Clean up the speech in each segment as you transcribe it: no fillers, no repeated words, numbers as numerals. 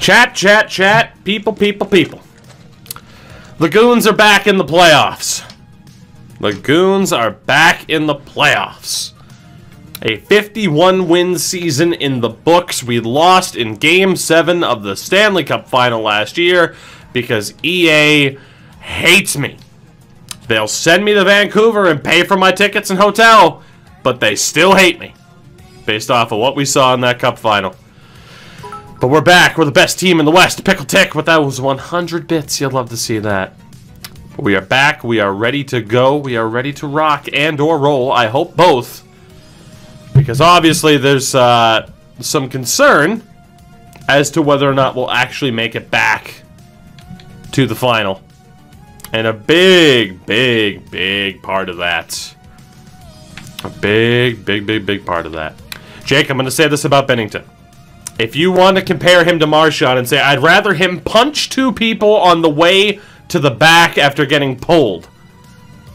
Chat, chat, chat. People, people, people. The Goons are back in the playoffs. The Goons are back in the playoffs. A 51-win season in the books. We lost in Game 7 of the Stanley Cup Final last year because EA hates me. They'll send me to Vancouver and pay for my tickets and hotel, but they still hate me based off of what we saw in that Cup Final. But we're back. We're the best team in the West. Pickle Tick with those 100 bits. You'd love to see that. We are back. We are ready to go. We are ready to rock and or roll. I hope both. Because obviously there's some concern as to whether or not we'll actually make it back to the final. And a big, big, big part of that. A big, big, big, big part of that. Jake, I'm going to say this about Bennington. If you want to compare him to Marchand and say, I'd rather him punch 2 people on the way to the back after getting pulled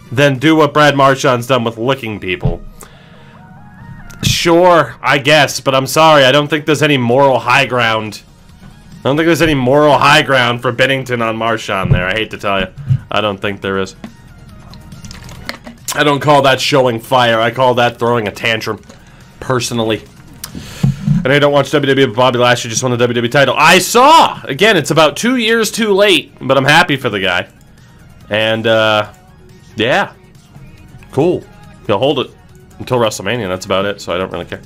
than do what Brad Marchand's done with licking people. Sure, I guess, but I'm sorry. I don't think there's any moral high ground. I don't think there's any moral high ground for Bennington on Marchand there. I hate to tell you. I don't think there is. I don't call that showing fire. I call that throwing a tantrum, personally. And I don't watch WWE, but Bobby Lashley just won the WWE title. I saw! Again, it's about 2 years too late, but I'm happy for the guy. And, yeah. Cool. He'll hold it until WrestleMania, that's about it, so I don't really care.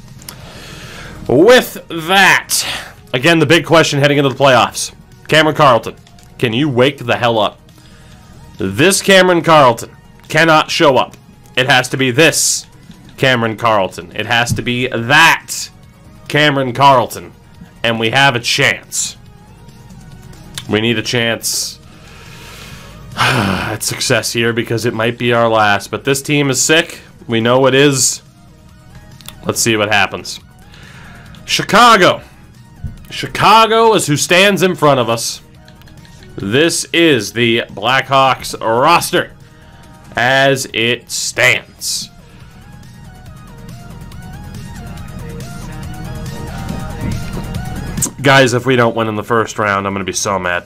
With that, again, the big question heading into the playoffs. Cameron Carlton, can you wake the hell up? This Cameron Carlton cannot show up. It has to be this Cameron Carlton. It has to be that Cameron Carlton. And we have a chance. We need a chance at success here because it might be our last. But this team is sick. We know it is. Let's see what happens. Chicago. Chicago is who stands in front of us. This is the Blackhawks roster as it stands. Guys, if we don't win in the first round, I'm going to be so mad.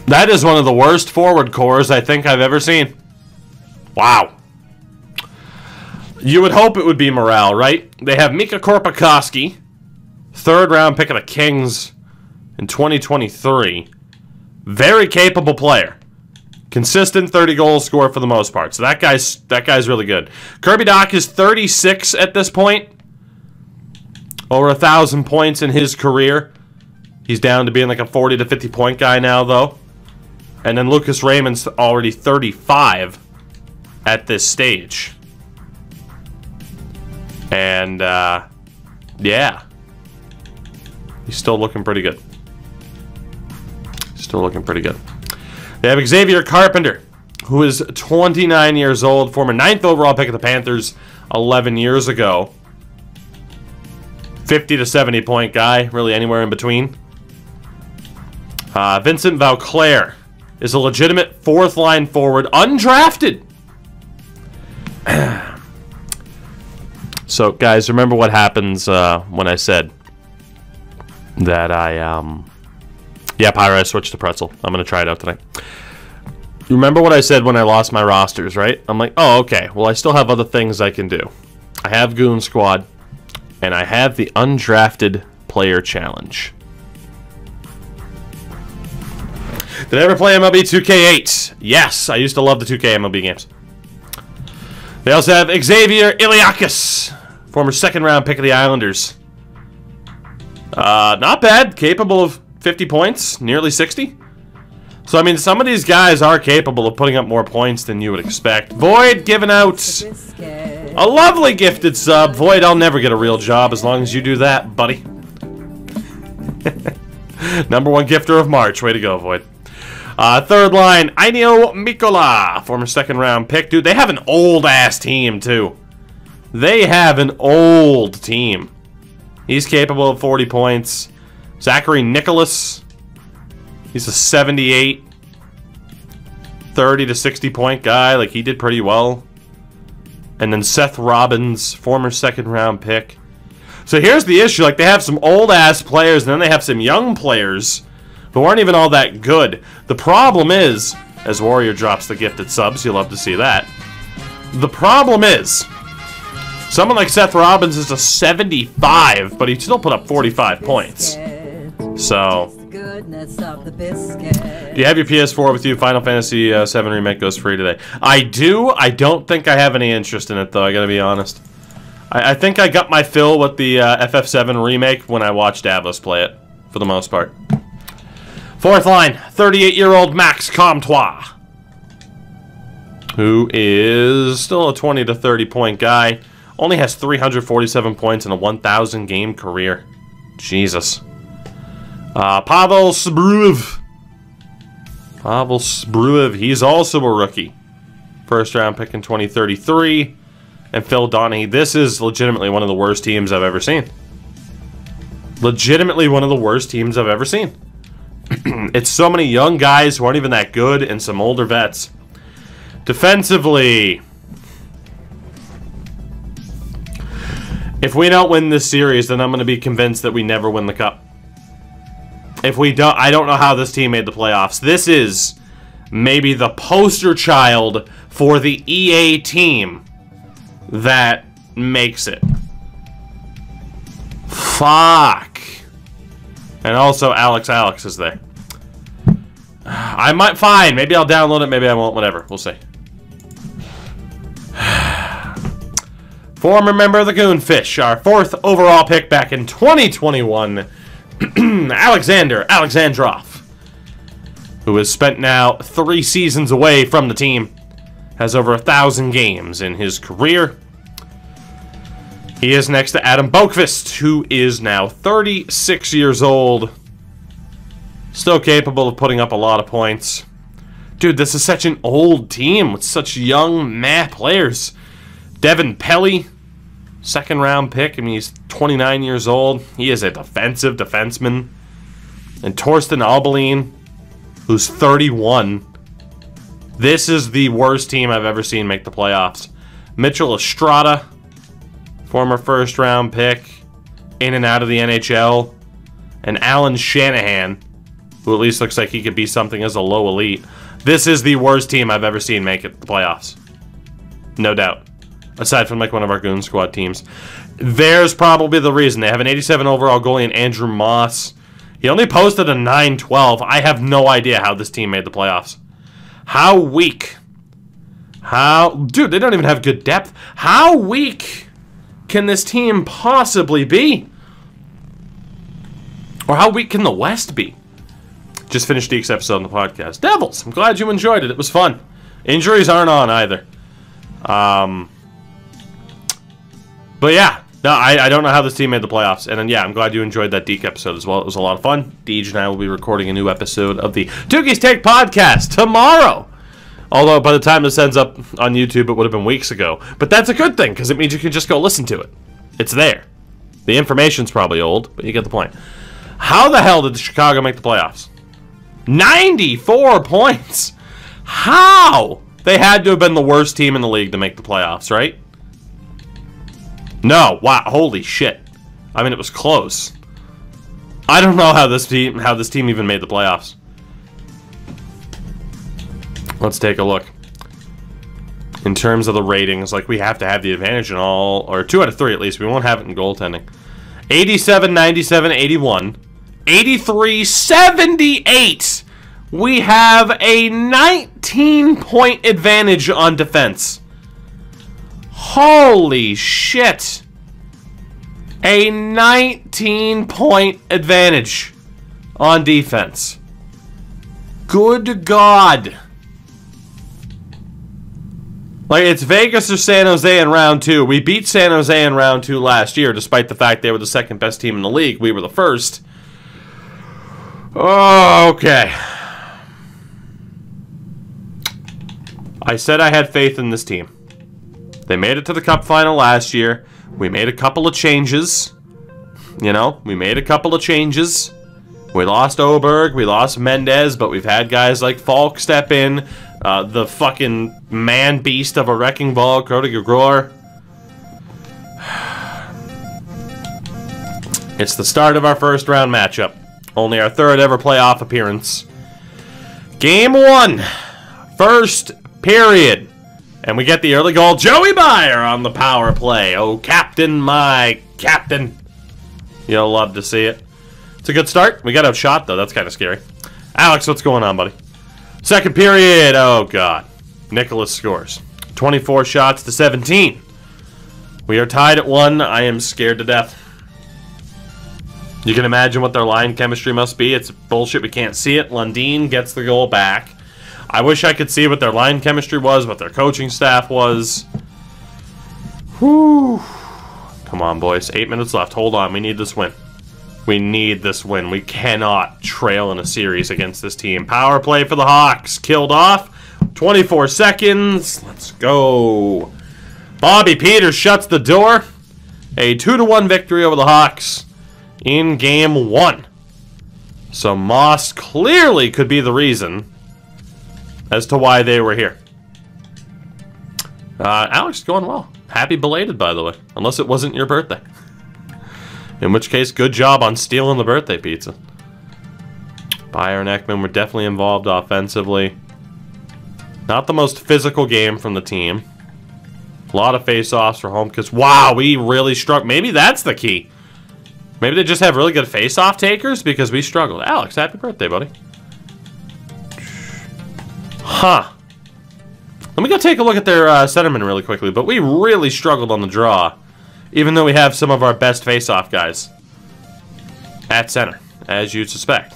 That is one of the worst forward cores I think I've ever seen. Wow. You would hope it would be morale, right? They have Mika Korpikoski, 3rd round pick of the Kings in 2023. Very capable player. Consistent 30-goal scorer for the most part. So that guy's really good. Kirby Dach is 36 at this point. Over 1,000 points in his career. He's down to being like a 40 to 50 point guy now, though. And then Lucas Raymond's already 35 at this stage. And, yeah. He's still looking pretty good. Still looking pretty good. They have Xavier Carpenter, who is 29 years old, former 9th overall pick of the Panthers 11 years ago. 50 to 70 point guy, really anywhere in between. Vincent Vauclair is a legitimate 4th line forward, undrafted. So, guys, remember what happens when I said that yeah, Pyro, I switched to pretzel. I'm going to try it out tonight. Remember what I said when I lost my rosters, right? I'm like, oh, okay. Well, I still have other things I can do. I have Goon Squad, and I have the Undrafted Player Challenge. Did I ever play MLB 2K8? Yes, I used to love the 2K MLB games. They also have Xavier Iliakis, former 2nd round pick of the Islanders. Not bad. Capable of 50 points, nearly 60. So, I mean, some of these guys are capable of putting up more points than you would expect. Void giving out a lovely gifted sub. Void, I'll never get a real job as long as you do that, buddy. #1 gifter of March. Way to go, Void. 3rd line, Ainio Mikkola, former 2nd round pick. Dude, they have an old-ass team, too. They have an old team. He's capable of 40 points. Zachary Nicholas. He's a 78. 30 to 60 point guy. Like, he did pretty well. And then Seth Robbins, former 2nd round pick. So here's the issue. Like, they have some old-ass players, and then they have some young players who aren't even all that good. The problem is, as Warrior drops the gifted subs, you'll love to see that. The problem is, someone like Seth Robbins is a 75, but he still put up 45 points. So, do you have your PS4 with you? Final Fantasy VII Remake goes free today. I do. I don't think I have any interest in it, though, I gotta be honest. I think I got my fill with the FF7 Remake when I watched Davos play it, for the most part. Fourth line, 38-year-old Max Comtois, who is still a 20 to 30 point guy. Only has 347 points in a 1,000 game career. Jesus. Pavel Sbruev. Pavel Sbruev, he's also a rookie. First round pick in 2033. And Phil Donahue. This is legitimately one of the worst teams I've ever seen. Legitimately one of the worst teams I've ever seen. It's so many young guys who aren't even that good and some older vets. Defensively, if we don't win this series, then I'm going to be convinced that we never win the cup. If we don't, I don't know how this team made the playoffs. This is maybe the poster child for the EA team that makes it. Fuck. And also Alex is there. I might, fine, maybe I'll download it, maybe I won't, whatever, we'll see. Former member of the Goonfish, our 4th overall pick back in 2021, Alexandrov, who has spent now 3 seasons away from the team, has over 1,000 games in his career. He is next to Adam Boqvist, who is now 36 years old. Still capable of putting up a lot of points. Dude, this is such an old team with such young, players. Devin Pelly, 2nd round pick. I mean, he's 29 years old. He is a defensive defenseman. And Torsten Albelin, who's 31. This is the worst team I've ever seen make the playoffs. Mitchell Estrada, former 1st round pick, in and out of the NHL. And Alan Shanahan, who at least looks like he could be something as a low elite. This is the worst team I've ever seen make it the playoffs. No doubt. Aside from like one of our Goon Squad teams. There's probably the reason. They have an 87 overall goalie in Andrew Moss. He only posted a 9-12. I have no idea how this team made the playoffs. How weak. Dude, they don't even have good depth. How weak can this team possibly be? Or how weak can the West be? Just finished Deke's episode on the podcast. Devils, I'm glad you enjoyed it. It was fun. Injuries aren't on either. But yeah, no, I don't know how this team made the playoffs. And then, yeah, I'm glad you enjoyed that Deke episode as well. It was a lot of fun. Deej and I will be recording a new episode of the Dookie's Take podcast tomorrow. Although, by the time this ends up on YouTube, it would have been weeks ago. But that's a good thing, because it means you can just go listen to it. It's there. The information's probably old, but you get the point. How the hell did Chicago make the playoffs? 94 points! How? They had to have been the worst team in the league to make the playoffs, right? No, wow, holy shit. I mean, it was close. I don't know how this team even made the playoffs. Let's take a look. In terms of the ratings, like, we have to have the advantage in all, or 2 out of 3 at least. We won't have it in goaltending. 87, 97, 81. 83, 78. We have a 19-point advantage on defense. Holy shit. A 19-point advantage on defense. Good God. Like, it's Vegas or San Jose in round 2. We beat San Jose in round 2 last year, despite the fact they were the 2nd best team in the league. We were the 1st. Oh, okay. I said I had faith in this team. They made it to the Cup final last year. We made a couple of changes. You know, we made a couple of changes. We lost Oberg, we lost Mendez, but we've had guys like Falk step in. The fucking man-beast of a wrecking ball, Cody Gregor. It's the start of our first round matchup. Only our third ever playoff appearance. Game 1. First period. And we get the early goal. Joey Meyer on the power play. Oh, captain, my captain. You'll love to see it. It's a good start. We got outshot, though. That's kind of scary. Alex, what's going on, buddy? Second period. Oh, God. Nicholas scores. 24 shots to 17. We are tied at 1. I am scared to death. You can imagine what their line chemistry must be. It's bullshit. We can't see it. Lundin gets the goal back. I wish I could see what their line chemistry was, what their coaching staff was. Whew. Come on, boys. 8 minutes left. Hold on. We need this win. We need this win. We cannot trail in a series against this team. Power play for the Hawks. Killed off. 24 seconds. Let's go. Bobby Peters shuts the door. A 2-1 victory over the Hawks in Game 1. So Moss clearly could be the reason as to why they were here. Alex is going well. Happy belated, by the way. Unless it wasn't your birthday. In which case, good job on stealing the birthday pizza. Bayer and Ekman were definitely involved offensively. Not the most physical game from the team. A lot of face-offs for home because, wow, we really struck. Maybe that's the key. Maybe they just have really good face-off takers because we struggled. Alex, happy birthday, buddy. Huh. Let me go take a look at their centerman really quickly, but we really struggled on the draw, even though we have some of our best face-off guys at center, as you'd suspect.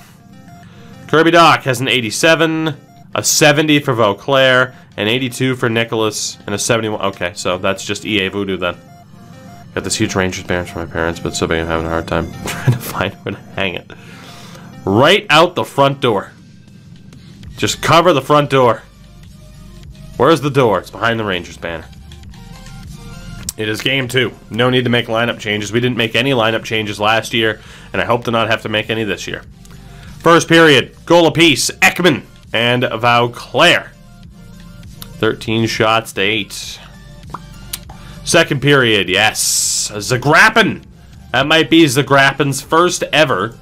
Kirby Doc has an 87, a 70 for Vauclair, an 82 for Nicholas, and a 71. Okay, so that's just EA Voodoo then. Got this huge Rangers banner for my parents, but so big I'm having a hard time trying to find where to hang it. Right out the front door. Just cover the front door. Where's the door? It's behind the Rangers banner. It is Game 2. No need to make lineup changes. We didn't make any lineup changes last year, and I hope to not have to make any this year. First period, goal apiece, Ekman and Vauclair. 13 shots to 8. Second period, yes. Zagrapin. That might be Zagrapin's first ever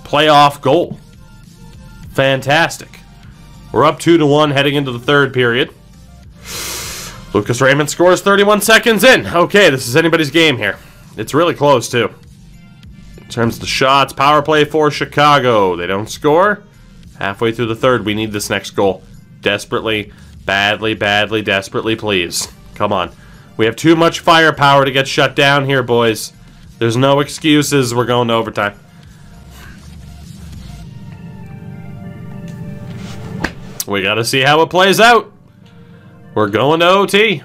playoff goal. Fantastic. We're up 2-1 heading into the third period. Lucas Raymond scores 31 seconds in. Okay, this is anybody's game here. It's really close, too. In terms of the shots, power play for Chicago. They don't score. Halfway through the third, we need this next goal. Desperately, badly, desperately, please. Come on. We have too much firepower to get shut down here, boys. There's no excuses. We're going to overtime. We got to see how it plays out. We're going to OT.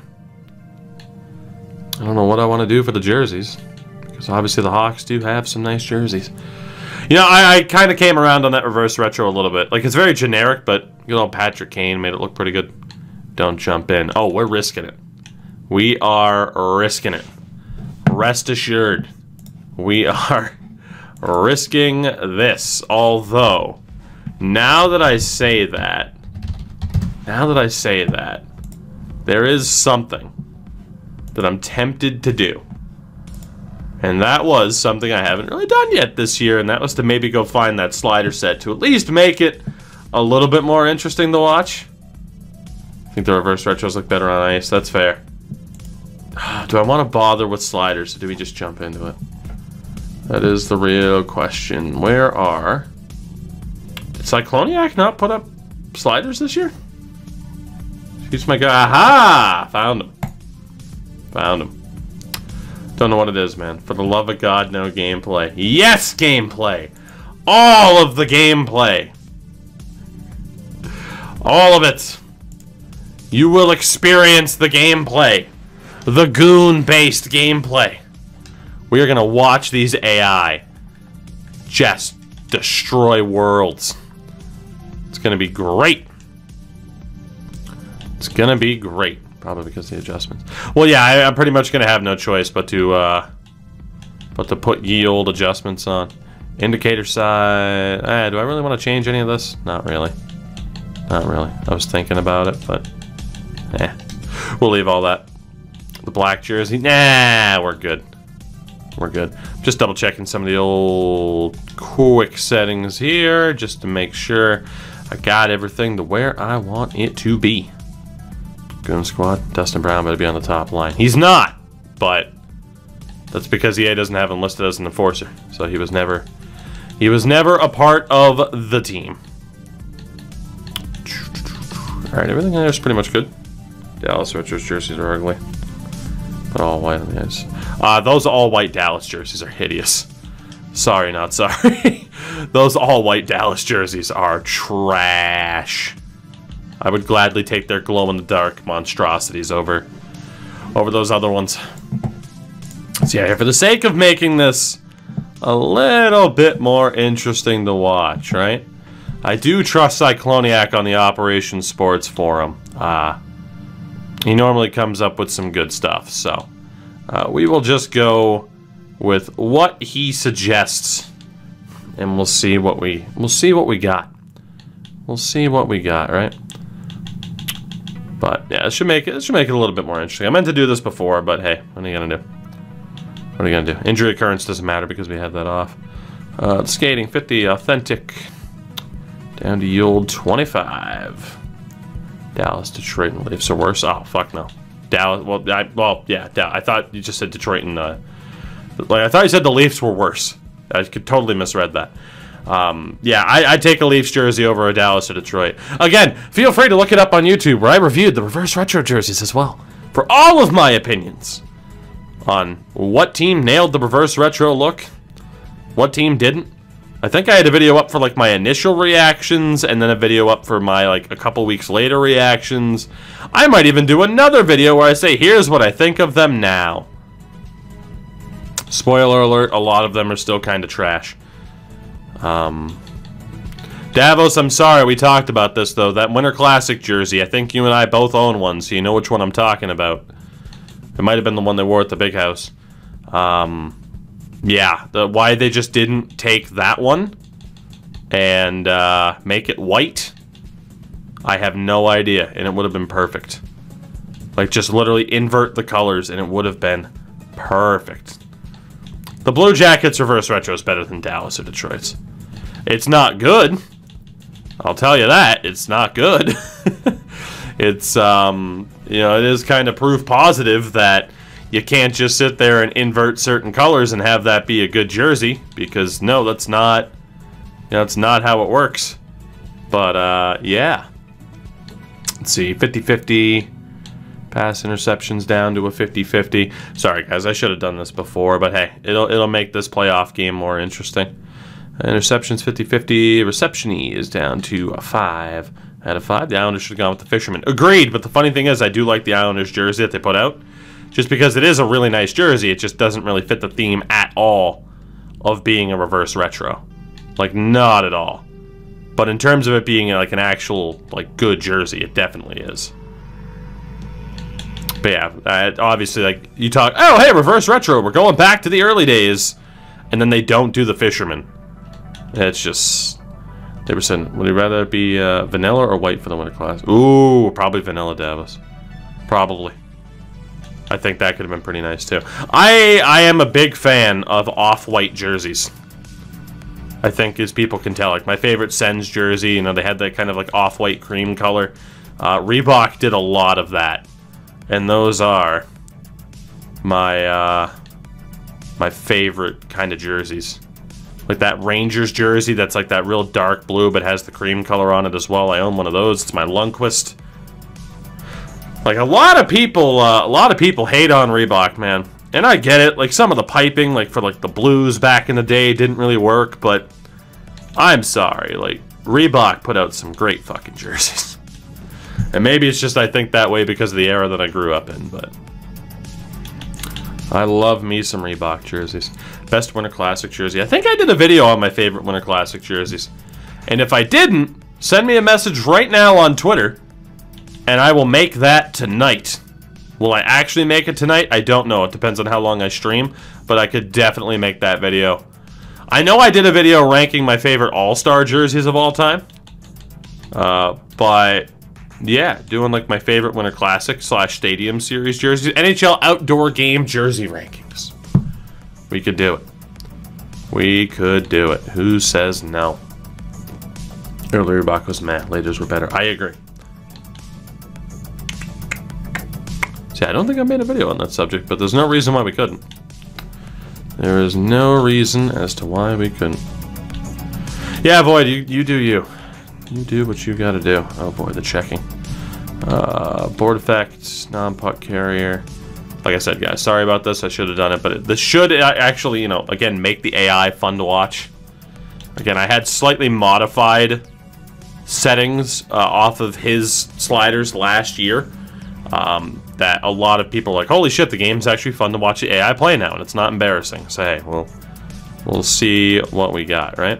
I don't know what I want to do for the jerseys, because obviously the Hawks do have some nice jerseys. You know, I kind of came around on that reverse retro a little bit. Like, it's very generic, but good old Patrick Kane made it look pretty good. Don't jump in. Oh, we're risking it. We are risking it. Rest assured. We are risking this. Although, now that I say that, there is something that I'm tempted to do. And that was something I haven't really done yet this year, and that was to maybe go find that slider set to at least make it a little bit more interesting to watch. I think the reverse retros look better on ice. That's fair. Do I want to bother with sliders, or do we just jump into it? That is the real question. Where are... Did Cycloniac not put up sliders this year? Excuse my guy. Aha! Found him. Found him. Don't know what it is, man. For the love of God, no gameplay. Yes, gameplay! All of the gameplay! All of it! You will experience the gameplay. The Goon-based gameplay. We are going to watch these AI just destroy worlds. It's going to be great. It's going to be great. Probably because of the adjustments. Well, yeah, I'm pretty much going to have no choice but to put ye old adjustments on. Indicator side. Do I really want to change any of this? Not really. Not really. I was thinking about it, but we'll leave all that. The black jersey. Nah, we're good. we're good. Just double checking some of the old quick settings here just to make sure I got everything to where I want it to be. Goon squad, Dustin Brown better be on the top line. He's not, but that's because EA doesn't have him listed as an enforcer. So he was never a part of the team. Alright, everything there is pretty much good. Dallas Retros jerseys are ugly. But all white on the ice. Those all-white Dallas jerseys are hideous. Sorry, not sorry. Those all-white Dallas jerseys are trash. I would gladly take their glow-in-the-dark monstrosities over those other ones. So yeah, for the sake of making this a little bit more interesting to watch, right? I do trust Cycloniac on the Operation Sports forum. He normally comes up with some good stuff, so we will just go with what he suggests, and we'll see what we got. We'll see what we got, right? But yeah, it should make it a little bit more interesting. I meant to do this before, but hey, what are you gonna do? What are you gonna do? Injury occurrence doesn't matter because we have that off. Skating 50, authentic, down to yield 25. Dallas, Detroit, and Leafs are worse. Oh fuck no. Dallas. Well, yeah. I thought you just said Detroit and I thought you said the Leafs were worse. I could totally misread that. Yeah, I'd take a Leafs jersey over a Dallas or Detroit. Again, feel free to look it up on YouTube where I reviewed the reverse retro jerseys as well. For all of my opinions on what team nailed the reverse retro look, what team didn't. I think I had a video up for like my initial reactions and then a video up for my like a couple weeks later reactions. I might even do another video where I say, here's what I think of them now. Spoiler alert, a lot of them are still kind of trash. Davos, I'm sorry, we talked about this though. That Winter Classic jersey, I think you and I both own one, so you know which one I'm talking about. It might have been the one they wore at the big house. Yeah, why they just didn't take that one and make it white, I have no idea, and it would have been perfect. Like, just literally invert the colors, and it would have been perfect. The Blue Jackets reverse retro is better than Dallas or Detroit's. It's not good. I'll tell you that. It's not good. It's, you know, it is kind of proof positive that you can't just sit there and invert certain colors and have that be a good jersey, because no, that's not, you know, it's not how it works. But yeah. Let's see, 50-50 pass interceptions down to a 50-50. Sorry guys, I should have done this before, but hey, it'll make this playoff game more interesting. Interceptions 50-50, reception E is down to a 5 out of 5. The Islanders should have gone with the Fisherman. Agreed, but the funny thing is I do like the Islanders jersey that they put out. Just because it is a really nice jersey, it just doesn't really fit the theme at all of being a reverse retro. Like, not at all. But in terms of it being like an actual, like, good jersey, it definitely is. But yeah, obviously, like, you talk, oh, hey, reverse retro, we're going back to the early days. And then they don't do the Fisherman. It's just, they were saying, would you rather it be vanilla or white for the Winter Class? Ooh, probably vanilla, Davos. Probably. I think that could have been pretty nice too. I am a big fan of off-white jerseys. I think, as people can tell, like my favorite Sens jersey, you know, they had that kind of like off-white cream color. Reebok did a lot of that, and those are my my favorite kind of jerseys. Like that Rangers jersey that's like that real dark blue but has the cream color on it as well. I own one of those. It's my Lundqvist. Like, a lot of people hate on Reebok, man. And I get it. Like, some of the piping, like, for, like, the Blues back in the day didn't really work, but I'm sorry. Like, Reebok put out some great fucking jerseys. And maybe it's just I think that way because of the era that I grew up in, but I love me some Reebok jerseys. Best Winter Classic jersey. I think I did a video on my favorite Winter Classic jerseys. And if I didn't, send me a message right now on Twitter, and I will make that tonight. Will I actually make it tonight? I don't know. It depends on how long I stream, but I could definitely make that video. I know I did a video ranking my favorite All-Star jerseys of all time. But, yeah, doing like my favorite Winter Classic / Stadium Series jerseys. NHL Outdoor Game jersey rankings. We could do it. We could do it. Who says no? Earlier Bach was meh. Laters were better. I agree. See, I don't think I made a video on that subject, but there's no reason why we couldn't. There is no reason as to why we couldn't. Yeah, Void, you do you. You do what you gotta do. Oh boy, the checking. Board effects, non-puck carrier. Like I said, guys, sorry about this. I should have done it, but this should actually, you know, again, make the AI fun to watch. Again, I had slightly modified settings off of his sliders last year. That a lot of people are like, holy shit, the game's actually fun to watch the AI play now, and it's not embarrassing. So, hey, we'll see what we got, right?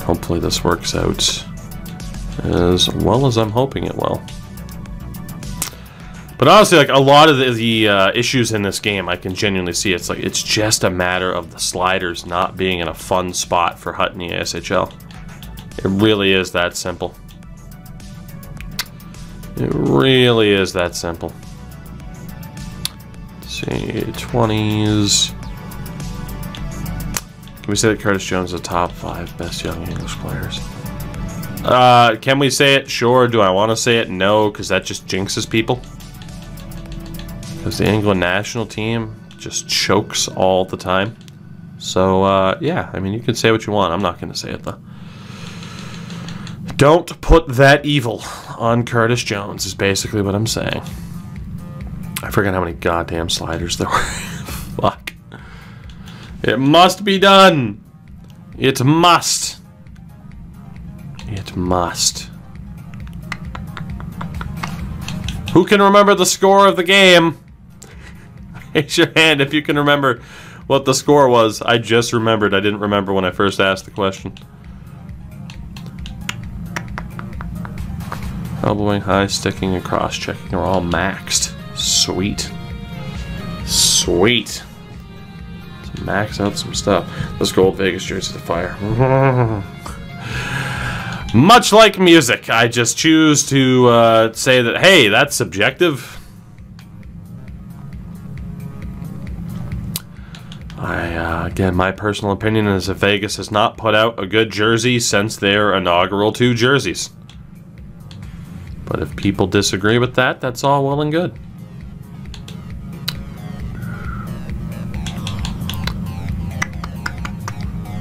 Hopefully this works out as well as I'm hoping it will. But honestly, like, a lot of the issues in this game, I can genuinely see it's like it's just a matter of the sliders not being in a fun spot for Hut in the ASHL. It really is that simple. It really is that simple. Let's see, 20s. Can we say that Curtis Jones is the top 5 best young English players? Can we say it? Sure. Do I want to say it? No, because that just jinxes people. Because the England national team just chokes all the time. So, yeah, I mean, you can say what you want. I'm not going to say it, though. Don't put that evil on Curtis Jones is basically what I'm saying. I forgot how many goddamn sliders there were. Fuck. It must be done. It must. It must. Who can remember the score of the game? Raise your hand if you can remember what the score was. I just remembered. I didn't remember when I first asked the question. Elbowing, high, sticking, and cross-checking are all maxed. Sweet. Sweet. Let's max out some stuff. Let's go Old Vegas jersey to fire. Much like music, I just choose to say that, hey, that's subjective. Again, my personal opinion is that Vegas has not put out a good jersey since their inaugural 2 jerseys. But if people disagree with that, that's all well and good.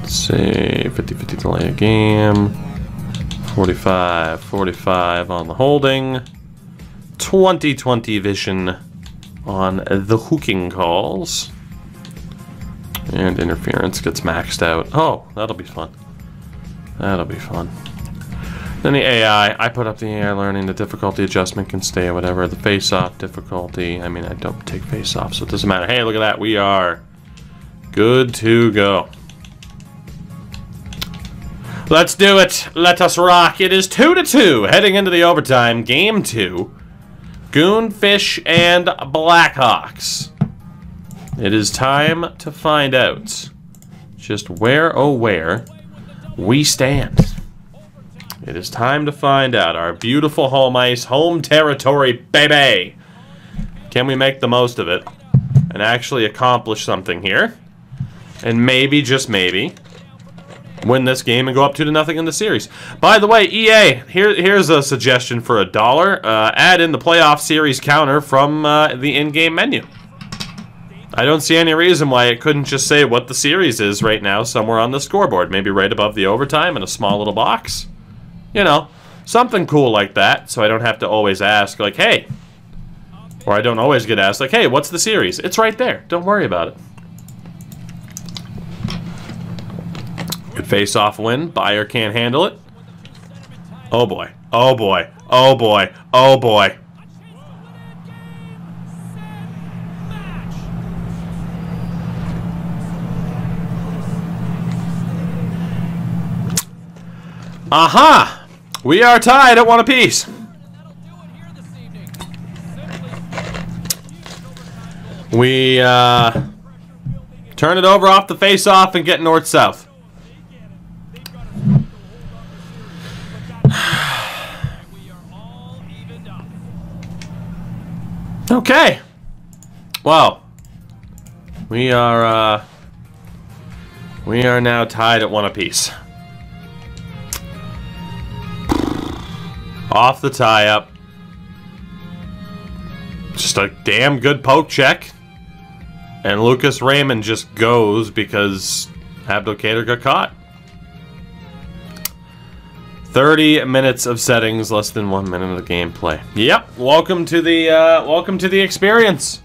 Let's see, 50-50 delay a game. 45-45 on the holding. 20-20 vision on the hooking calls. And interference gets maxed out. Oh, that'll be fun. That'll be fun. Then the AI, I put up the AI learning, the difficulty adjustment can stay or whatever. The face-off difficulty, I mean, I don't take face-off, so it doesn't matter. Hey, look at that, we are good to go. Let's do it. Let us rock. It is 2-2, heading into the overtime, game 2. Goonfish and Blackhawks. It is time to find out just where, oh where, we stand. It is time to find out. Our beautiful home ice, home territory, baby. Can we make the most of it and actually accomplish something here? And maybe, just maybe, win this game and go up 2-0 in the series. By the way, EA, here's a suggestion for $1. Add in the playoff series counter from the in-game menu. I don't see any reason why it couldn't just say what the series is right now somewhere on the scoreboard. Maybe right above the overtime in a small little box. You know, something cool like that, so I don't have to always ask, like, hey. Or I don't always get asked, like, hey, what's the series? It's right there. Don't worry about it. Good face-off win. Buyer can't handle it. Oh, boy. Oh, boy. Oh, boy. Oh, boy. Aha! We are tied at 1 apiece. We turn it over off the face-off and get north-south. Okay. Well, We are now tied at 1 apiece. Off the tie-up. Just a damn good poke check. And Lucas Raymond just goes because Abdelkader got caught. 30 minutes of settings, less than 1 minute of gameplay. Yep, welcome to the experience.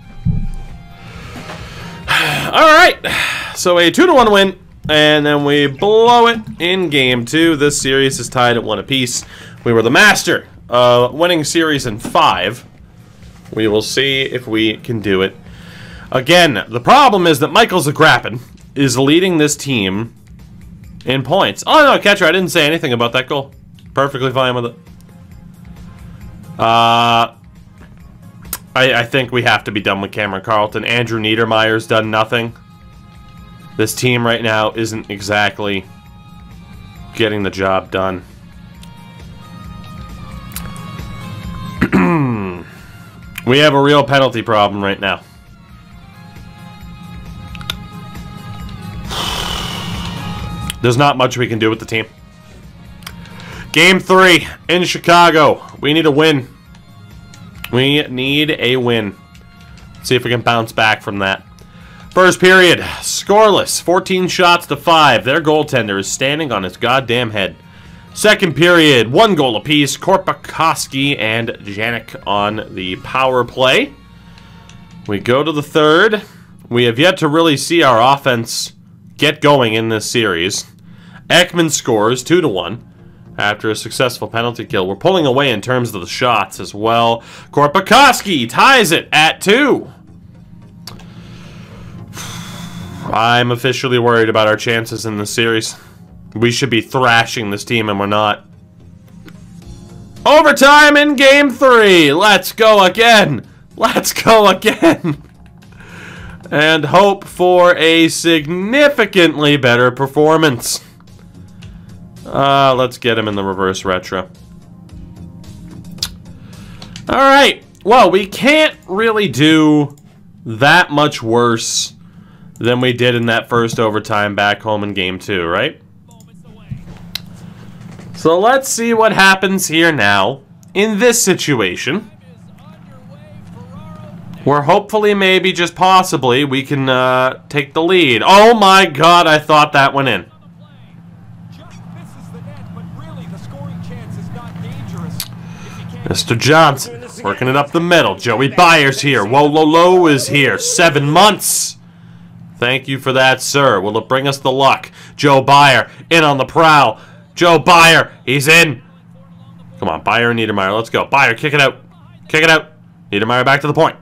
Alright, so a 2-1 win, and then we blow it in game 2. This series is tied at 1 apiece. We were the master, winning series in 5. We will see if we can do it again. The problem is that Michael Zagrapin is leading this team in points. Oh no, catcher, I didn't say anything about that goal. Perfectly fine with it. I think we have to be done with Cameron Carlton. Andrew Niedermayer's done nothing. This team right now isn't exactly getting the job done. We have a real penalty problem right now. There's not much we can do with the team. Game 3 in Chicago. We need a win. We need a win. See if we can bounce back from that. First period, scoreless. 14 shots to 5. Their goaltender is standing on his goddamn head. Second period, 1 goal apiece. Korpikoski and Janik on the power play. We go to the third. We have yet to really see our offense get going in this series. Ekman scores 2-1 after a successful penalty kill. We're pulling away in terms of the shots as well. Korpikoski ties it at 2. I'm officially worried about our chances in this series. We should be thrashing this team, and we're not. Overtime in game 3. Let's go again. Let's go again. And hope for a significantly better performance. Let's get him in the reverse retro. Alright. Well, we can't really do that much worse than we did in that first overtime back home in game 2, right? So let's see what happens here now in this situation. Where hopefully, maybe, just possibly, we can take the lead. Oh my god, I thought that went in. Mr. Johnson, working it up the middle. Joey Byers here. Wololo is here. 7 months. Thank you for that, sir. Will it bring us the luck? Joe Byer in on the prowl. Joe Byer, he's in. Come on, Byer and Niedermayer. Let's go. Byer, kick it out. Kick it out. Niedermayer back to the point.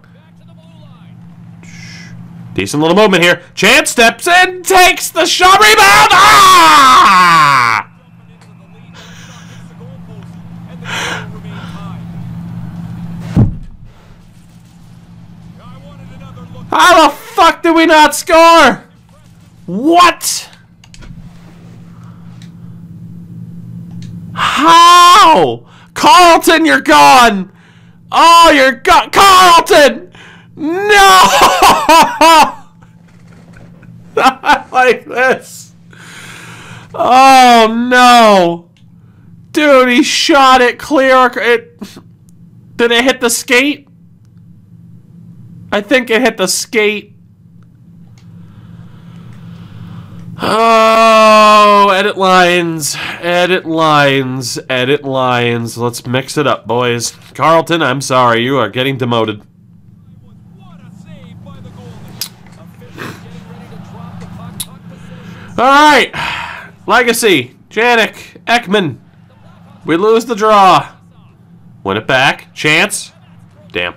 Decent little movement here. Chance steps in, takes the shot, rebound. Ah! How the fuck did we not score? What? How? Carlton, you're gone. Oh, you're gone. Carlton! No! Not like this. Oh, no. Dude, he shot it clear. Did it hit the skate? I think it hit the skate. Oh, edit lines, edit lines, edit lines. Let's mix it up, boys. Carlton, I'm sorry, you are getting demoted. Alright, Legacy, Janik, Ekman. We lose the draw. Win it back. Chance. Damn.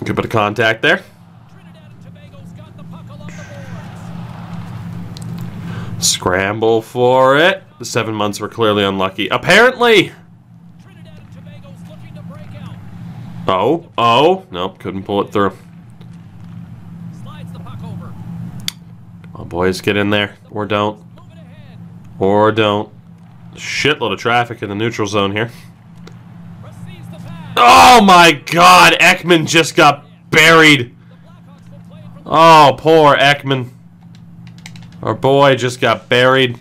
Good bit of contact there. Scramble for it. The 7 months were clearly unlucky. Apparently. Oh. Nope, couldn't pull it through. Come on, boys, get in there. Or don't. Or don't. Shitload of traffic in the neutral zone here. Oh my god, Ekman just got buried. Oh, poor Ekman. Our boy just got buried.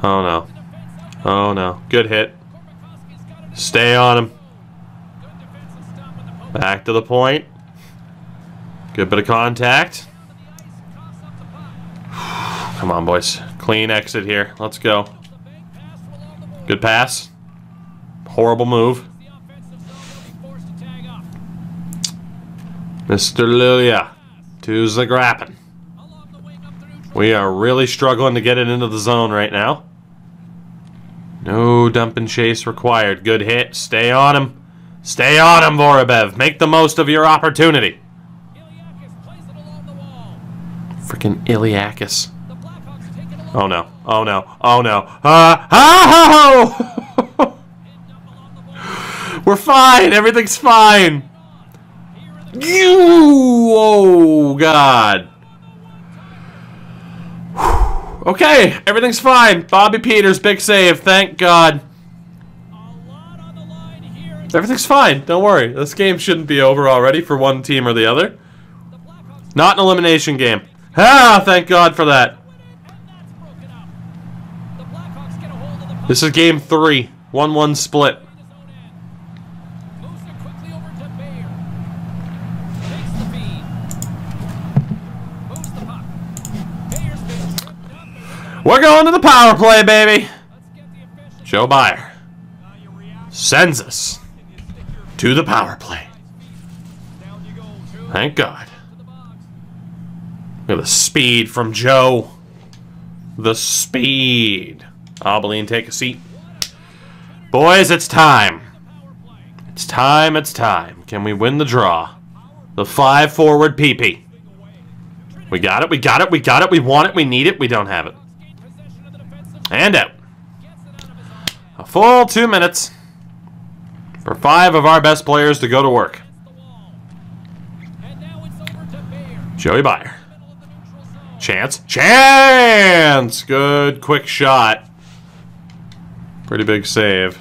Oh, no. Oh, no. Good hit. Stay on him. Back to the point. Good bit of contact. Come on, boys. Clean exit here. Let's go. Good pass. Horrible move. Mr. Lilia to Zagrappin. We are really struggling to get it into the zone right now. No dump and chase required. Good hit. Stay on him. Stay on him, Vorobev. Make the most of your opportunity. Freaking Iliakis. Oh no. Oh no. Oh no. We're fine. Everything's fine. Oh, God. Okay, everything's fine. Bobby Peters, big save. Thank God. Everything's fine. Don't worry. This game shouldn't be over already for one team or the other. Not an elimination game. Ah, thank God for that. This is game 3. 1-1 split. We're going to the power play, baby. Joe Byer sends us to the power play. Thank God. Look at the speed from Joe. The speed. Abilene, take a seat. Boys, it's time. It's time, it's time. Can we win the draw? The 5-forward PP. We got it, we got it, we got it, we want it, we need it, we don't have it. And out. A full 2 minutes for 5 of our best players to go to work. Joey Byer. Chance. Chance! Good, quick shot. Pretty big save.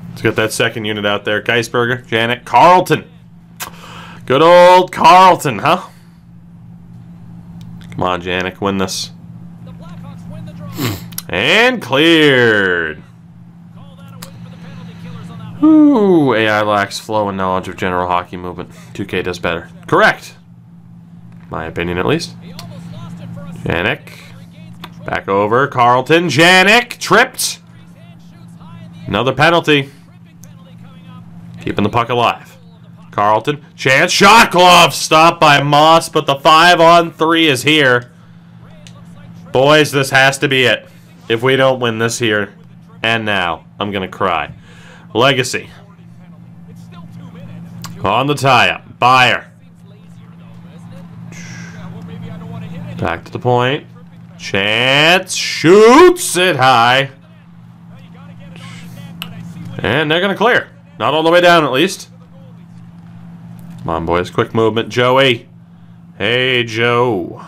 Let's get that second unit out there. Geisberger, Janet, Carlton. Good old Carlton, huh? Come on, Janik, win this. And cleared. Ooh, AI lacks flow and knowledge of general hockey movement. 2K does better. Correct. My opinion, at least. Janik. Back over. Carlton. Janik. Tripped. Another penalty. Keeping the puck alive. Carlton. Chance. Shot glove. Stopped by Moss, but the 5-on-3 is here. Boys, this has to be it. If we don't win this here and now, I'm going to cry. Legacy. On the tie-up. Byer. Back to the point. Chance. Shoots it high. And they're going to clear. Not all the way down, at least. Come on, boys. Quick movement. Joey. Hey, Joe.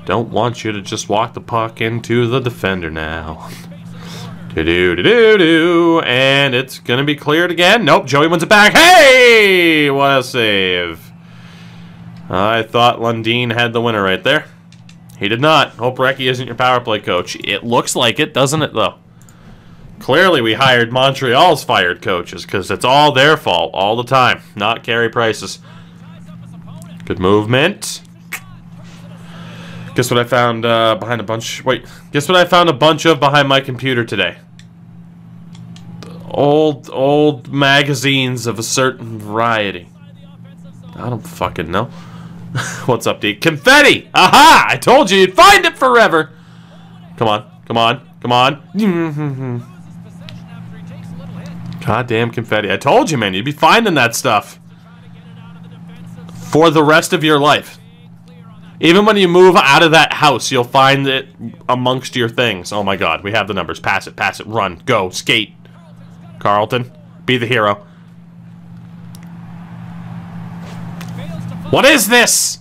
Don't want you to just walk the puck into the defender now. Do-do-do-do-do. And it's going to be cleared again. Nope, Joey wins it back. Hey! What a save. I thought Lundin had the winner right there. He did not. Hope Recchi isn't your power play coach. It looks like it, doesn't it, though? Clearly we hired Montreal's fired coaches because it's all their fault all the time, not Carey Price's. Good movement. Guess what I found behind a bunch... Wait. Guess what I found a bunch of behind my computer today? Old magazines of a certain variety. I don't fucking know. What's up, D? Confetti! Aha! I told you you'd find it forever! Come on. Come on. Come on. Goddamn confetti. I told you, man. You'd be finding that stuff. For the rest of your life. Even when you move out of that house, you'll find it amongst your things. Oh my God, we have the numbers. Pass it, run, go, skate. Carlton, be the hero. What is this?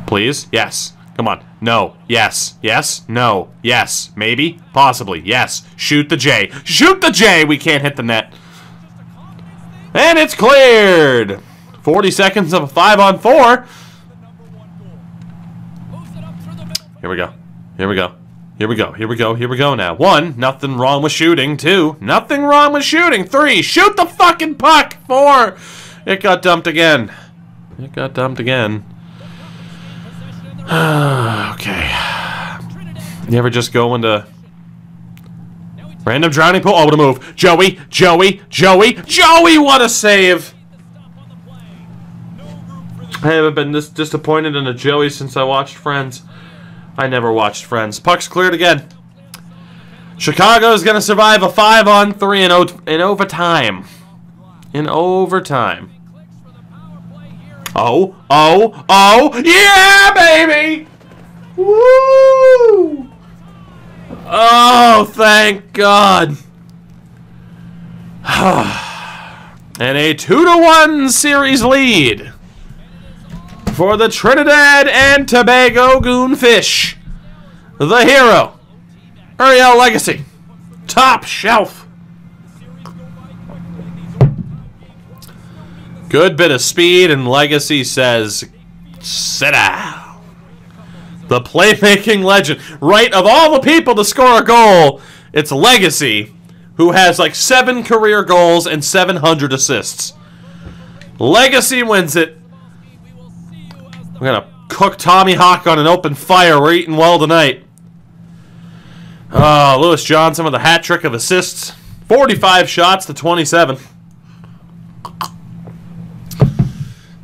Please, yes. Come on. No, yes, yes, no, yes, maybe, possibly, yes. Shoot the J. Shoot the J! We can't hit the net. And it's cleared. 40 seconds of a 5-on-4. Here we go. Here we go. Here we go. Here we go. Here we go now. 1, nothing wrong with shooting. 2, nothing wrong with shooting. 3, shoot the fucking puck. 4, it got dumped again. It got dumped again. Okay. You ever just go into random drowning pool? Oh, what a move. Joey, Joey, Joey, Joey, what a save. I haven't been this disappointed in a Joey since I watched Friends. I never watched Friends. Puck's cleared again. Chicago's going to survive a 5-on-3 in overtime. In overtime. Oh, oh, oh, yeah, baby! Woo! Oh, thank God. And a 2-1 series lead for the Trinidad and Tobago Goonfish. The hero, Ariel Legacy, top shelf. Good bit of speed, and Legacy says, sit down. The playmaking legend. Right, of all the people to score a goal, it's Legacy, who has like 7 career goals and 700 assists. Legacy wins it. We're going to cook Tommy Hawk on an open fire. We're eating well tonight. Lewis Johnson with a hat trick of assists. 45 shots to 27.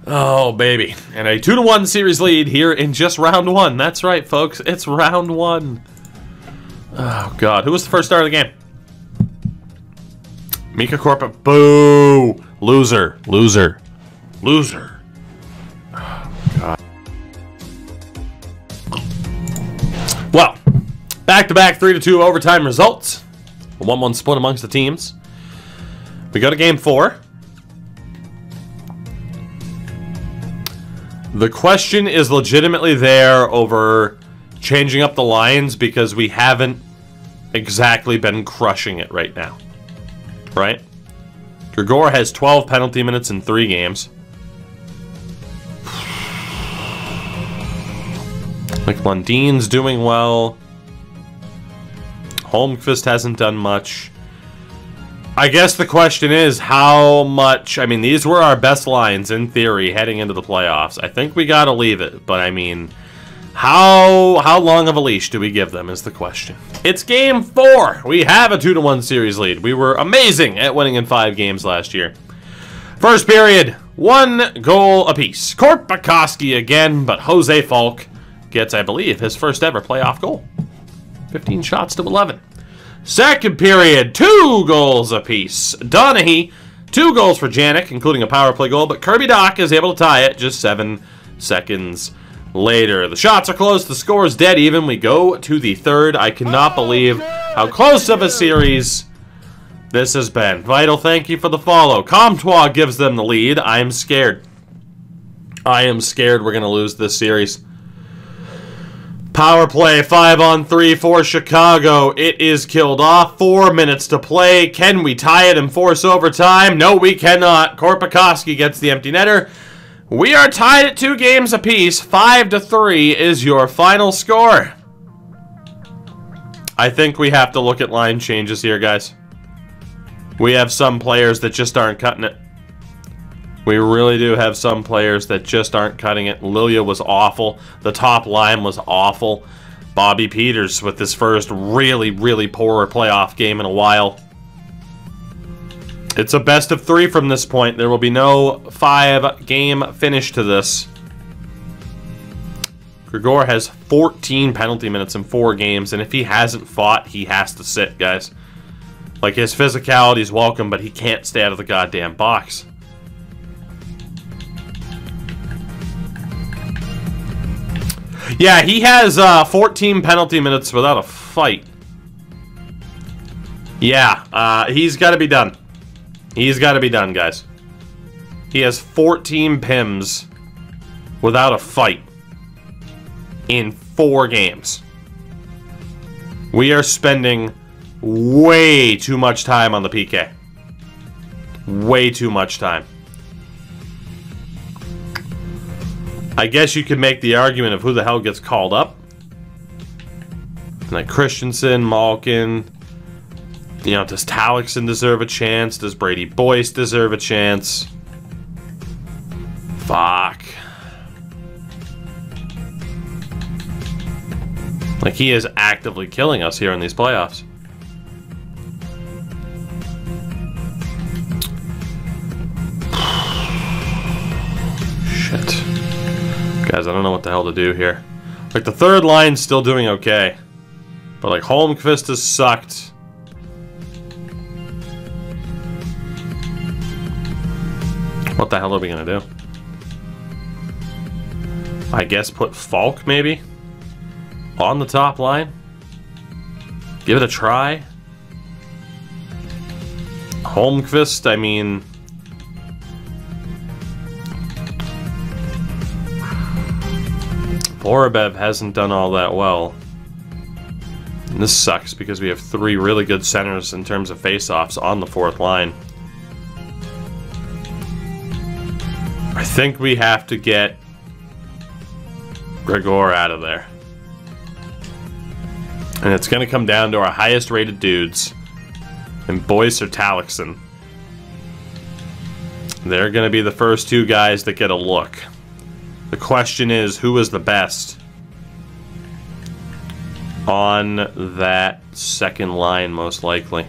Oh, baby. And a 2-1 series lead here in just round 1. That's right, folks. It's round 1. Oh, God. Who was the first star of the game? Mika Korpa. Boo! Loser. Loser. Loser. Oh, God. Well, back-to-back 3-2 overtime results. A 1-1 split amongst the teams. We go to game 4. The question is legitimately there over changing up the lines because we haven't exactly been crushing it right now. Right? Grigor has 12 penalty minutes in 3 games. Like Lundin's doing well. Holmqvist hasn't done much. I guess the question is how much... I mean, these were our best lines, in theory, heading into the playoffs. I think we gotta leave it, but I mean... How long of a leash do we give them is the question. It's game 4. We have a 2-1 series lead. We were amazing at winning in 5 games last year. First period, 1 goal apiece. Korpikoski again, but Jose Falk gets, I believe, his first ever playoff goal. 15 shots to 11. Second period, 2 goals apiece. Donaghy, 2 goals for Janik, including a power play goal, but Kirby Dach is able to tie it just 7 seconds later. The shots are close, the score is dead even. We go to the third. I cannot believe how close of a series this has been. Vital, thank you for the follow. Comtois gives them the lead. I am scared. I am scared we're going to lose this series. Power play, 5-on-3 for Chicago. It is killed off. 4 minutes to play. Can we tie it and force overtime? No, we cannot. Korpikoski gets the empty netter. We are tied at 2 games apiece. 5-3 is your final score. I think we have to look at line changes here, guys. We have some players that just aren't cutting it. We really do have some players that just aren't cutting it. Lilia was awful. The top line was awful. Bobby Peters with his first really, really poor playoff game in a while. It's a best of 3 from this point. There will be no 5-game finish to this. Grigor has 14 penalty minutes in 4 games, and if he hasn't fought, he has to sit, guys. Like, his physicality is welcome, but he can't stay out of the goddamn box. Yeah, he has 14 penalty minutes without a fight. Yeah, he's got to be done. He's got to be done, guys. He has 14 PIMs without a fight in 4 games. We are spending way too much time on the PK. Way too much time. I guess you could make the argument of who the hell gets called up. Like Christensen, Malkin. You know, does Talixon deserve a chance? Does Brady Boyce deserve a chance? Fuck. Like, he is actively killing us here in these playoffs. Shit. Guys, I don't know what the hell to do here. Like, the third line's still doing okay. But, like, Holmqvist has sucked. What the hell are we gonna do? I guess put Falk, maybe? On the top line? Give it a try? Holmqvist, I mean... Vorobyev hasn't done all that well. And this sucks because we have 3 really good centers in terms of face-offs on the fourth line. I think we have to get Gregor out of there. And it's going to come down to our highest rated dudes. And Boyce or Talixon. They're going to be the first 2 guys that get a look. The question is, who is the best on that second line, most likely?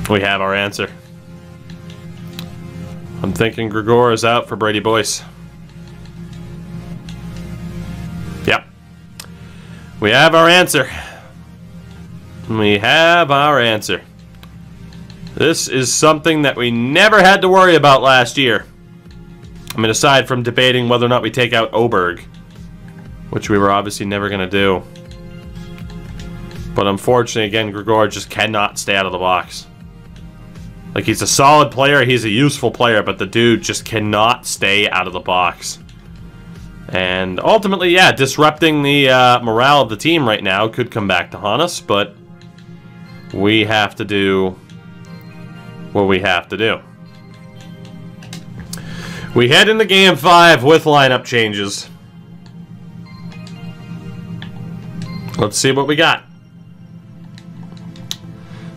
We have our answer. I'm thinking Gregor is out for Brady Boyce. Yep. We have our answer. We have our answer. This is something that we never had to worry about last year. I mean, aside from debating whether or not we take out Oberg, which we were obviously never going to do. But unfortunately, again, Gregor just cannot stay out of the box. Like, he's a solid player, he's a useful player, but the dude just cannot stay out of the box. And ultimately, yeah, disrupting the morale of the team right now could come back to haunt us, but we have to do what we have to do. We head into Game 5 with lineup changes. Let's see what we got.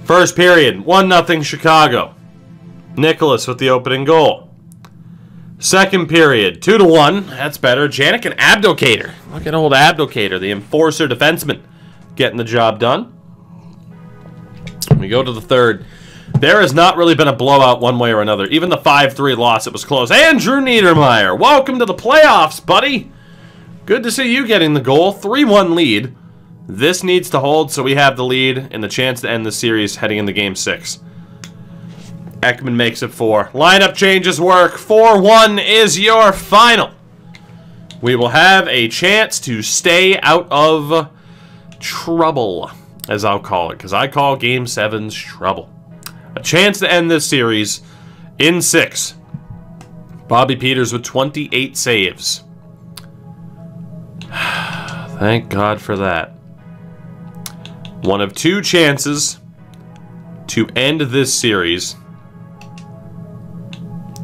First period, 1-0 Chicago. Nicholas with the opening goal. Second period, 2-1. That's better. Janik and Abdelkader. Look at old Abdelkader, the enforcer defenseman, getting the job done. We go to the third. There has not really been a blowout one way or another. Even the 5-3 loss, it was close. Andrew Niedermeyer, welcome to the playoffs, buddy. Good to see you getting the goal. 3-1 lead. This needs to hold, so we have the lead and the chance to end the series heading into Game 6. Ekman makes it 4. Lineup changes work. 4-1 is your final. We will have a chance to stay out of trouble, as I'll call it, because I call Game 7's trouble. A chance to end this series in 6. Bobby Peters with 28 saves. Thank God for that. One of 2 chances to end this series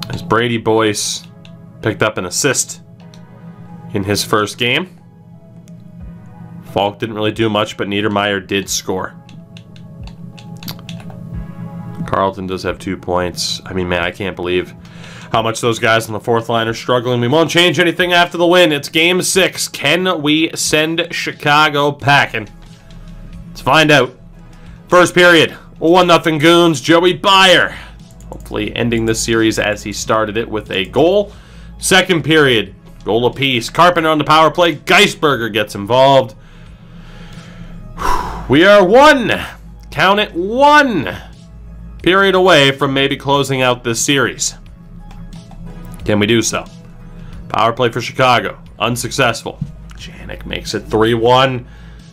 as Brady Boyce picked up an assist in his first game. Falk didn't really do much, but Niedermeyer did score. Carlton does have 2 points. I mean, man, I can't believe how much those guys on the fourth line are struggling. We won't change anything after the win. It's Game 6. Can we send Chicago packing? Let's find out. First period, 1-0 Goons. Joey Byer, hopefully ending the series as he started it with a goal. Second period, goal apiece. Carpenter on the power play. Geisberger gets involved. We are 1. Count it, 1 period away from maybe closing out this series. Can we do so? Power play for Chicago. Unsuccessful. Janik makes it 3-1.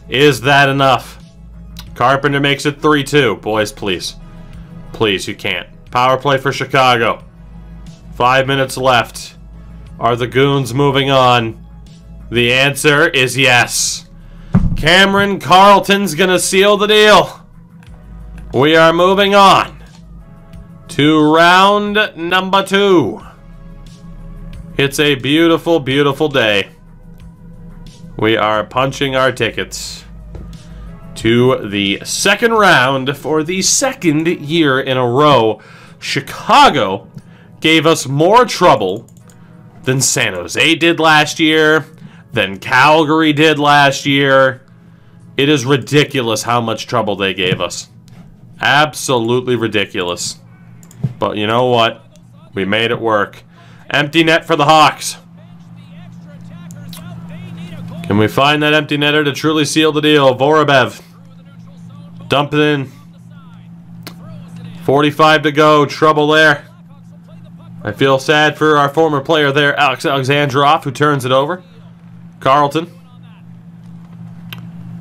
Is that enough? Carpenter makes it 3-2. Boys, please. Please, you can't. Power play for Chicago. 5 minutes left. Are the Goons moving on? The answer is yes. Cameron Carlton's gonna seal the deal. We are moving on to round number 2. It's a beautiful, beautiful day. We are punching our tickets to the second round for the second year in a row. Chicago gave us more trouble than San Jose did last year, than Calgary did last year. It is ridiculous how much trouble they gave us. Absolutely ridiculous. But you know what? We made it work. Empty net for the Hawks. Can we find that empty netter to truly seal the deal? Vorobyev. Dump it in. 45 to go. Trouble there. I feel sad for our former player there, Alexandrov, who turns it over. Carlton.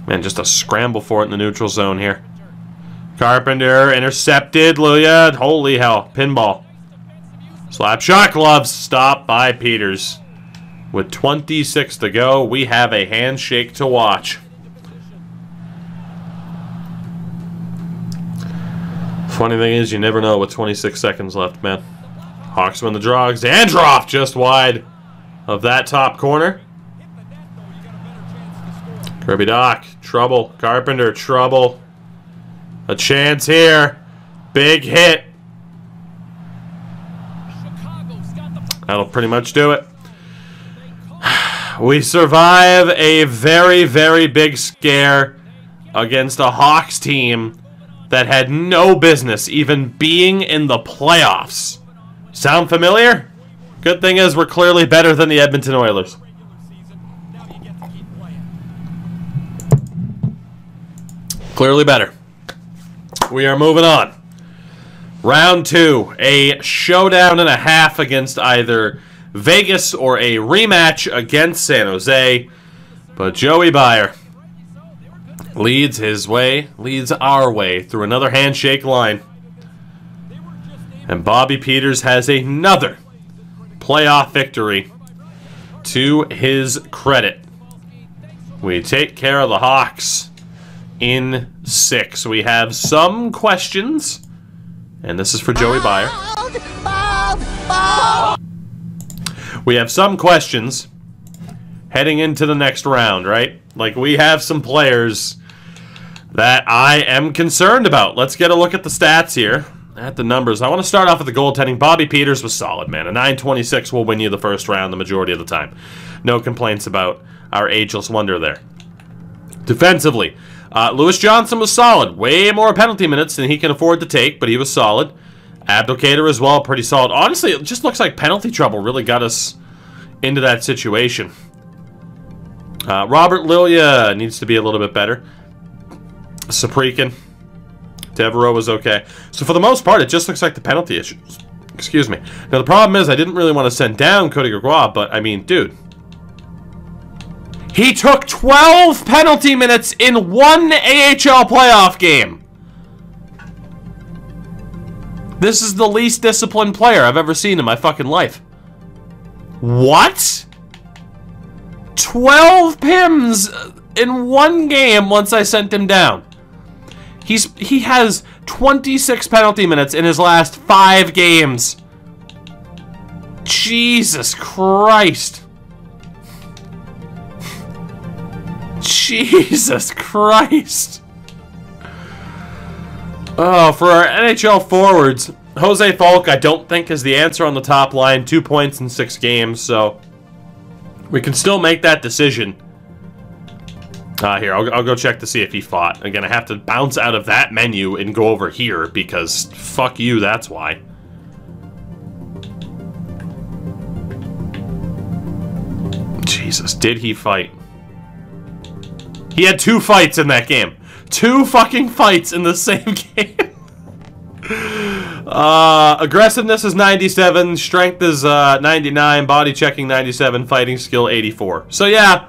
Man, just a scramble for it in the neutral zone here. Carpenter intercepted. Luya. Holy hell. Pinball. Slap shot gloves. Stopped by Peters. With 26 to go, we have a handshake to watch. Funny thing is, you never know with 26 seconds left, man. Hawks win the draw. Alexandrov just wide of that top corner. Kirby Doc, trouble. Carpenter, trouble. A chance here. Big hit. That'll pretty much do it. We survive a very, very big scare against a Hawks team that had no business even being in the playoffs. Sound familiar? Good thing is we're clearly better than the Edmonton Oilers. Clearly better. We are moving on. Round 2, a showdown and a half against either Vegas or a rematch against San Jose. But Joey Byer leads our way through another handshake line. And Bobby Peters has another playoff victory to his credit. We take care of the Hawks in 6. We have some questions, and this is for Joey Byer. We have some questions heading into the next round, right? Like, we have some players that I am concerned about. Let's get a look at the stats here, at the numbers. I want to start off with the goaltending. Bobby Peters was solid, man. A .926 will win you the first round the majority of the time. No complaints about our ageless wonder there. Defensively, Lewis Johnson was solid. Way more penalty minutes than he can afford to take, but he was solid. Abdelkader as well, pretty solid. Honestly, it just looks like penalty trouble really got us into that situation. Robert Lilja needs to be a little bit better. Saprikin. Devereaux was okay. So for the most part, it just looks like the penalty issues. Excuse me. Now the problem is I didn't really want to send down Cody Gregoire, but I mean, dude. He took 12 penalty minutes in one AHL playoff game. This is the least disciplined player I've ever seen in my fucking life. What? 12 PIMs in one game once I sent him down. He has 26 penalty minutes in his last 5 games. Jesus Christ. Jesus Christ. Oh, for our NHL forwards, Jose Falk, I don't think is the answer on the top line. 2 points in 6 games, so we can still make that decision. Here, I'll go check to see if he fought. Again, I have to bounce out of that menu and go over here because fuck you, that's why. Jesus, did he fight? He had 2 fights in that game. 2 fucking fights in the same game. Aggressiveness is 97, strength is 99, body checking 97, fighting skill 84. So yeah,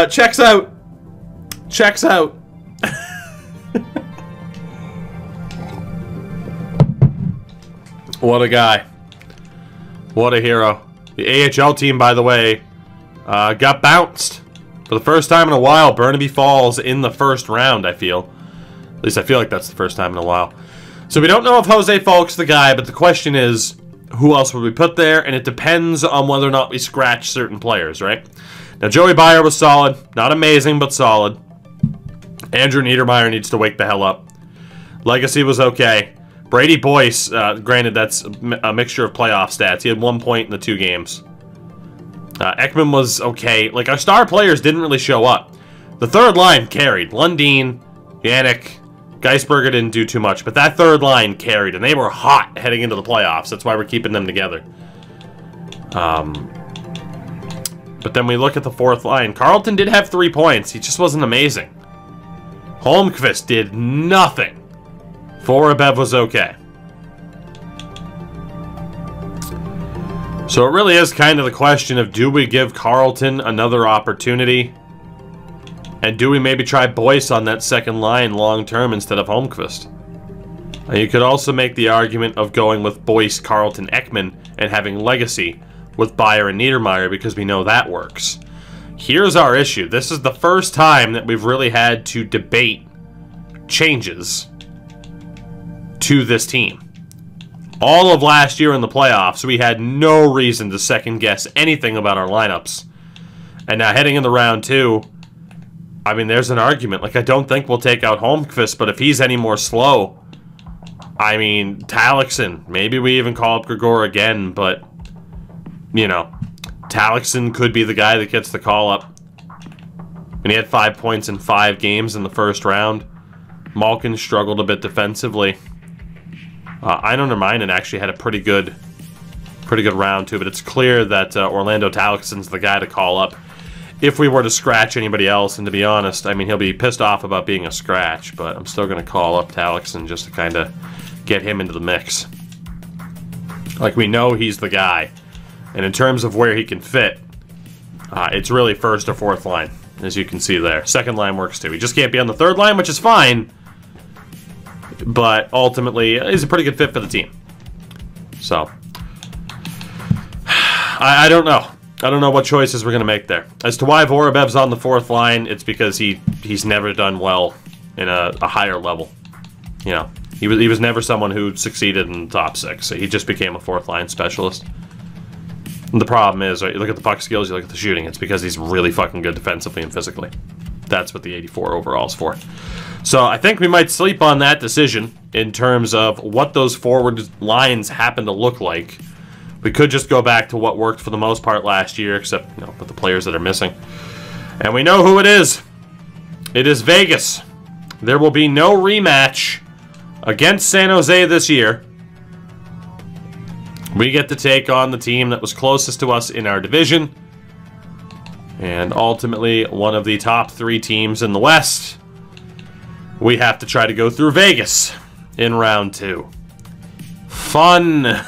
checks out. Checks out. What a guy. What a hero. The AHL team, by the way, got bounced. For the first time in a while, Burnaby falls in the first round, I feel. At least I feel like that's the first time in a while. So we don't know if Jose Falk's the guy, but the question is, who else would we put there? And it depends on whether or not we scratch certain players, right? Now, Joey Byer was solid. Not amazing, but solid. Andrew Niedermeyer needs to wake the hell up. Legacy was okay. Brady Boyce, granted, that's a mixture of playoff stats. He had 1 point in the 2 games. Ekman was okay. Like, our star players didn't really show up. The third line carried. Lundin, Yannick, Geisberger didn't do too much, but that third line carried, and they were hot heading into the playoffs. That's why we're keeping them together. But then we look at the fourth line. Carlton did have 3 points. He just wasn't amazing. Holmqvist did nothing. Vorobyev was okay. So it really is kind of the question of, do we give Carlton another opportunity? And do we maybe try Boyce on that second line long-term instead of Holmqvist? You could also make the argument of going with Boyce, Carlton, Ekman, and having Legacy with Byer and Niedermeyer, because we know that works. Here's our issue. This is the first time that we've really had to debate changes to this team. All of last year in the playoffs, we had no reason to second-guess anything about our lineups. And now heading into round 2, I mean, there's an argument. Like, I don't think we'll take out Holmqvist, but if he's any more slow, I mean, Talixon, maybe we even call up Grigor again, but, you know, Talixon could be the guy that gets the call-up. And he had 5 points in 5 games in the first round. Malkin struggled a bit defensively. Einar Nermainen actually had a pretty good round, too, but it's clear that Orlando Talixon's the guy to call up if we were to scratch anybody else. And to be honest, I mean, he'll be pissed off about being a scratch, but I'm still going to call up Talixon just to kind of get him into the mix. Like, we know he's the guy. And in terms of where he can fit, it's really first or fourth line, as you can see there. Second line works, too. He just can't be on the third line, which is fine. But ultimately, he's a pretty good fit for the team. So, I don't know. I don't know what choices we're going to make there. As to why Vorobyev's on the fourth line, it's because he's never done well in a higher level. You know, he was never someone who succeeded in the top 6. So he just became a fourth line specialist. And the problem is, right, you look at the puck skills, you look at the shooting, it's because he's really fucking good defensively and physically. That's what the 84 overall is for. So I think we might sleep on that decision in terms of what those forward lines happen to look like. We could just go back to what worked for the most part last year, except, you know, with the players that are missing. And we know who it is. It is Vegas. There will be no rematch against San Jose this year. We get to take on the team that was closest to us in our division. And ultimately, one of the top 3 teams in the West. We have to try to go through Vegas in round 2. Fun!